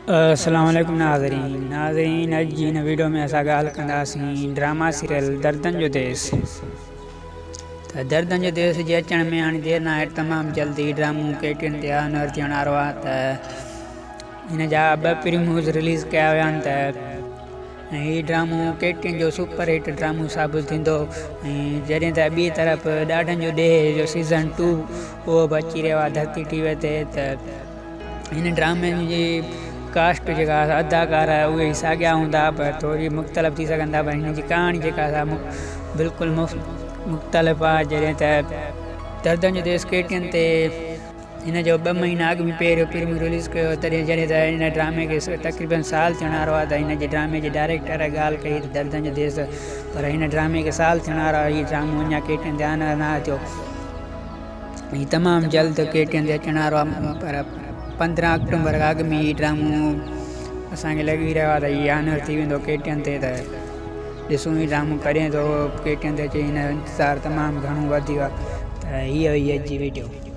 अस्सलाम वालेकुम नाज़रीन अॼु जी हिन वीडियो में असां ॻाल्हि कंदासीं ड्रामा सीरियल दर्दनि जो देस। त दर्दनि जो देस जे अचण में हाणे देरि न आहे, तमामु जल्दी ड्रामो KTN ते ऑनर थियण वारो आहे। त हिन जा 2 प्रीम्यूज़ रिलीज़ कया विया आहिनि त हीउ ड्रामो KTN जो सुपर हिट ड्रामो साबित थींदो। ऐं जॾहिं त ॿी तरफ़ ॾाढनि जो ॾेह जो सीज़न 2 उहो बि अची रहियो आहे धरती TV ते। त हिन ड्रामे जी कास्ट जेका अदाकार आहे उहे ई साॻिया हूंदा पर थोरी मुख़्तलिफ़ थी सघंदा, पर हिन जी कहाणी जेका आहे बिल्कुलु मुख़्तलिफ़ आहे। जॾहिं त दर्दनि जो देस KTN ते हिन जो 2 महीना अॻु में पहिरियों प्रीमियर रिलीज़ कयो, तॾहिं जॾहिं त हिन ड्रामे खे तक़रीबन साल थियण वारो आहे। त हिन जे ड्रामे जे डायरेक्टर ॻाल्हि कई त दर्दनि जो देस, पर हिन ड्रामे खे साल थियण वारो आहे। हीउ ड्रामो अञा KTN ते ऑनर न थियो। हीउ तमामु जल्द KTN ते अचण वारो आहे, पर 15 अक्टूबर खां अॻु में हीउ ड्रामो असांखे लॻी रहियो आहे त हीउ ऑनर थी वेंदो KTN ते। त ॾिसूं हीउ ड्रामो कॾहिं थो KTN ते अचे, हिन जो इंतज़ारु तमामु घणो वधी वियो आहे। त हीअ हुई अॼु जी वीडियो।